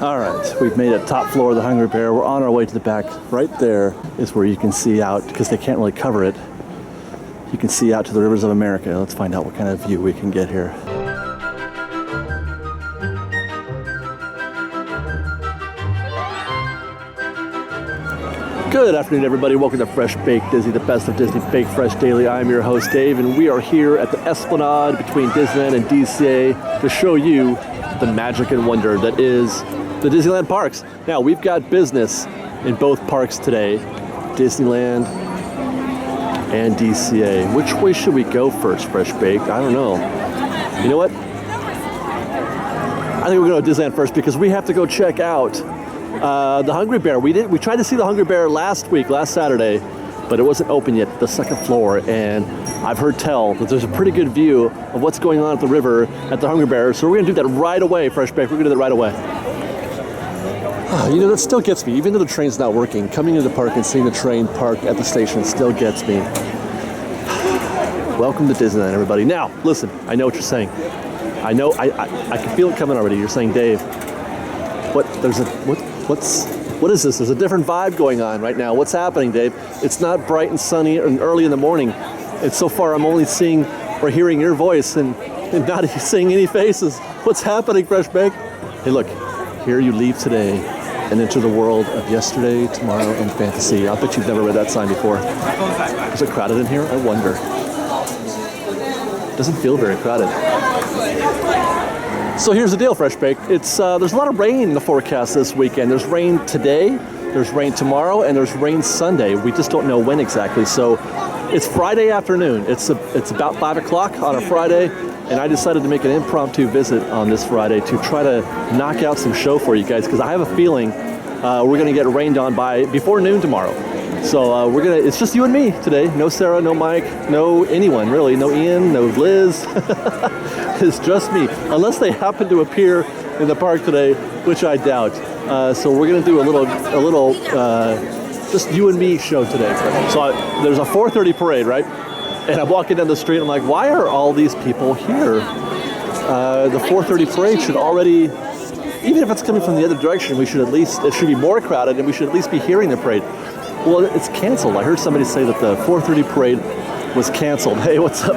All right, we've made it top floor of the Hungry Bear. We're on our way to the back. Right there is where you can see out, because they can't really cover it. You can see out to the rivers of America. Let's find out what kind of view we can get here. Good afternoon, everybody. Welcome to Fresh Baked Disney, the best of Disney Baked Fresh Daily. I'm your host, Dave, and we are here at the Esplanade between Disneyland and DCA to show you the magic and wonder that is the Disneyland parks. Now, we've got business in both parks today, Disneyland and DCA. Which way should we go first, Fresh Baked? I don't know. You know what? I think we're going to Disneyland first because we have to go check out the Hungry Bear. We tried to see the Hungry Bear last Saturday, but it wasn't open yet, the second floor, and I've heard tell that there's a pretty good view of what's going on at the river at the Hungry Bear, so we're going to do that right away, Fresh Baked. We're going to do that right away. You know, that still gets me, even though the train's not working, coming into the park and seeing the train parked at the station still gets me. Welcome to Disneyland, everybody. Now, listen, I know what you're saying. I know, I can feel it coming already. You're saying, Dave, what is this? There's a different vibe going on right now. What's happening, Dave? It's not bright and sunny and early in the morning. And so far, I'm only seeing or hearing your voice and not seeing any faces. What's happening, Fresh Baked? Hey, look, here you leave today and enter the world of yesterday, tomorrow, and fantasy. I bet you've never read that sign before. Is it crowded in here? I wonder. It doesn't feel very crowded. So here's the deal, Fresh Baked. It's there's a lot of rain in the forecast this weekend. There's rain today, there's rain tomorrow, and there's rain Sunday. We just don't know when exactly. So it's Friday afternoon. It's about 5 o'clock on a Friday, and I decided to make an impromptu visit on this Friday to try to knock out some show for you guys, because I have a feeling we're gonna get rained on before noon tomorrow. So it's just you and me today. No Sarah, no Mike, no anyone really. No Ian, no Liz. It's just me, unless they happen to appear in the park today, which I doubt. So we're gonna do a little just you and me show today. So there's a 4:30 parade, right? And I'm walking down the street, I'm like, why are all these people here? The 4:30 parade should already, even if it's coming from the other direction, it should be more crowded, and we should at least be hearing the parade. Well, it's canceled. I heard somebody say that the 4:30 parade was canceled. Hey, what's up?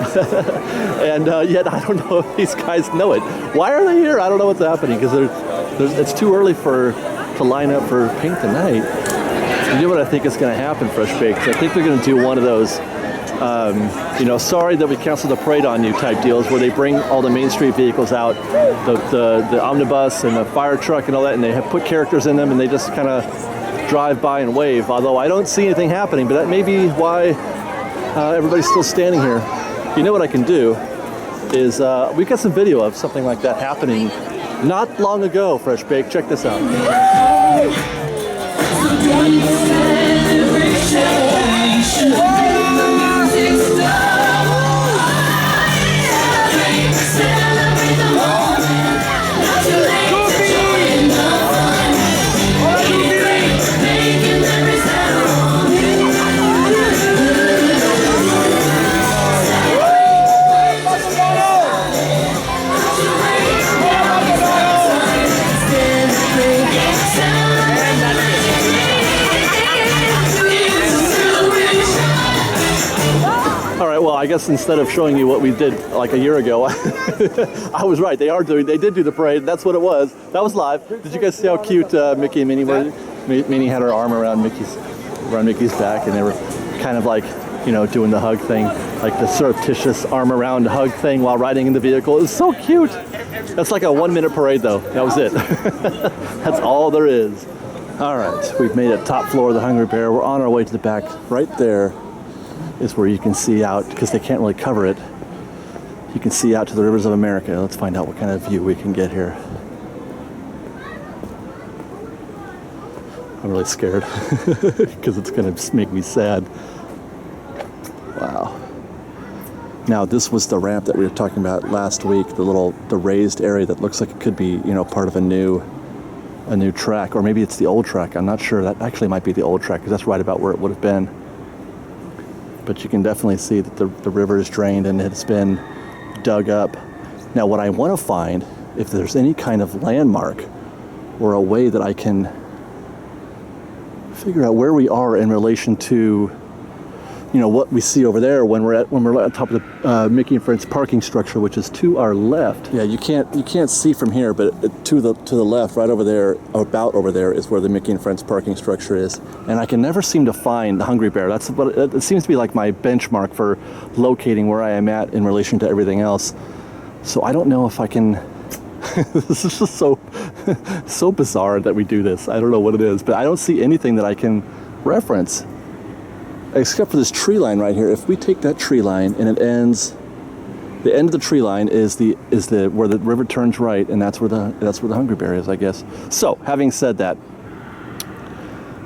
And yet I don't know if these guys know it. Why are they here? I don't know what's happening, because it's too early to line up for Pink tonight. You know what I think is going to happen, Fresh Baked? I think they're going to do one of those, sorry that we canceled the parade on you type deals, where they bring all the Main Street vehicles out, the omnibus and the fire truck and all that, and they have put characters in them, and they just kind of drive by and wave. Although I don't see anything happening, but that may be why everybody's still standing here. You know what I can do is we've got some video of something like that happening not long ago, Fresh Baked. Check this out. I guess instead of showing you what we did like a year ago, I was right. They did do the parade. That's what it was. That was live. Did you guys see how cute Mickey and Minnie were? Minnie had her arm around Mickey's back, and they were kind of like, doing the hug thing, like the surreptitious arm around hug thing while riding in the vehicle. It was so cute. That's like a 1-minute parade, though. That was it. That's all there is. All right, we've made it top floor of the Hungry Bear. We're on our way to the back. Right there is where you can see out, because they can't really cover it. You can see out to the rivers of America. Let's find out what kind of view we can get here. I'm really scared because it's going to make me sad. Wow. Now, this was the ramp that we were talking about last week, the raised area that looks like it could be, part of a new track, or maybe it's the old track. I'm not sure. That actually might be the old track, because that's right about where it would have been. But you can definitely see that the river is drained and it's been dug up. Now, what I want to find, if there's any kind of landmark or a way that I can figure out where we are in relation to, you know, what we see over there when we're at top of the Mickey and Friends parking structure, which is to our left. Yeah, you can't see from here, but to the left, right over there, about over there, is where the Mickey and Friends parking structure is. And I can never seem to find the Hungry Bear. That's what it seems to be like my benchmark for locating where I am at in relation to everything else. So I don't know if I can. This is just so bizarre that we do this. I don't know what it is, but I don't see anything that I can reference except for this tree line right here. If we take that tree line and it ends, the end of the tree line is where the river turns right, and that's where the Hungry Bear is, I guess. So, having said that,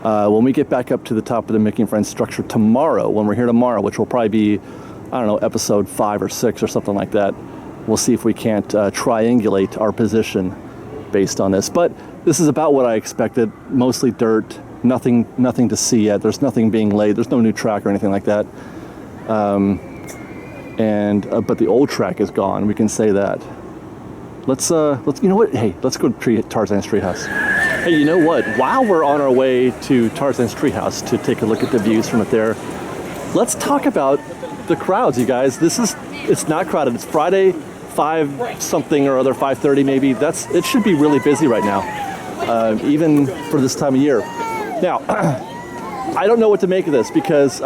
when we get back up to the top of the Mickey and Friends structure tomorrow, when we're here tomorrow, which will probably be, I don't know, episode 5 or 6 or something like that, we'll see if we can't triangulate our position based on this. But this is about what I expected, mostly dirt, nothing to see yet. There's nothing being laid. There's no new track or anything like that. But the old track is gone. We can say that. Let's you know what? Hey, let's go to Tarzan's Treehouse. Hey, you know what? While we're on our way to Tarzan's Treehouse to take a look at the views from it there, let's talk about the crowds, you guys. It's not crowded. It's Friday, 5 something or other, 5:30 maybe. It should be really busy right now, even for this time of year. Now, I don't know what to make of this because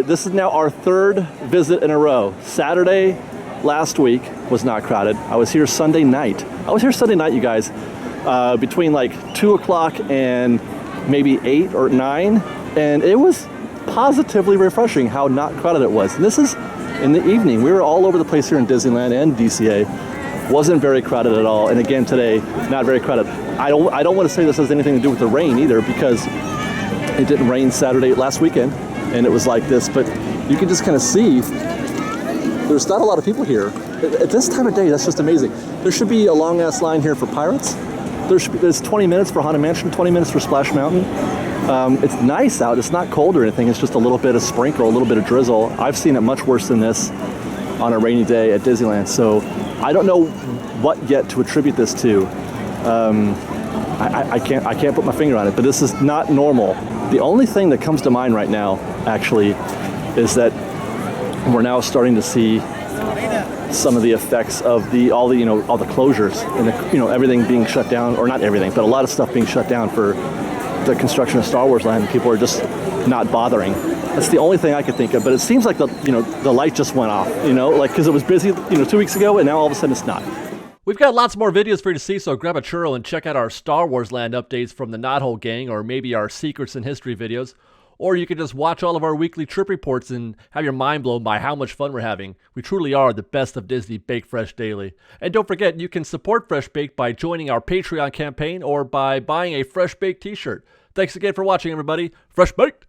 this is now our 3rd visit in a row. Saturday last week was not crowded. I was here Sunday night. You guys, between like 2 o'clock and maybe 8 or 9, and it was positively refreshing how not crowded it was. And this is in the evening. We were all over the place here in Disneyland and DCA. Wasn't very crowded at all. And again today, not very crowded. I don't want to say this has anything to do with the rain either, because it didn't rain last weekend, and it was like this, but you can just kind of see there's not a lot of people here. At this time of day, that's just amazing. There should be a long-ass line here for Pirates. There's 20 minutes for Haunted Mansion, 20 minutes for Splash Mountain. It's nice out. It's not cold or anything. It's just a little bit of sprinkle, a little bit of drizzle. I've seen it much worse than this on a rainy day at Disneyland, so I don't know what yet to attribute this to. I can't put my finger on it, but this is not normal. The only thing that comes to mind right now, actually, is that we're now starting to see some of the effects of all the closures and everything being shut down, or not everything, but a lot of stuff being shut down for the construction of Star Wars Land. People are just not bothering. That's the only thing I could think of. But it seems like the light just went off, because it was busy 2 weeks ago, and now all of a sudden it's not. We've got lots more videos for you to see, so grab a churro and check out our Star Wars Land updates from the Knothole Gang, or maybe our Secrets in History videos. Or you can just watch all of our weekly trip reports and have your mind blown by how much fun we're having. We truly are the best of Disney Baked Fresh Daily. And don't forget, you can support Fresh Baked by joining our Patreon campaign or by buying a Fresh Baked t-shirt. Thanks again for watching, everybody. Fresh Baked!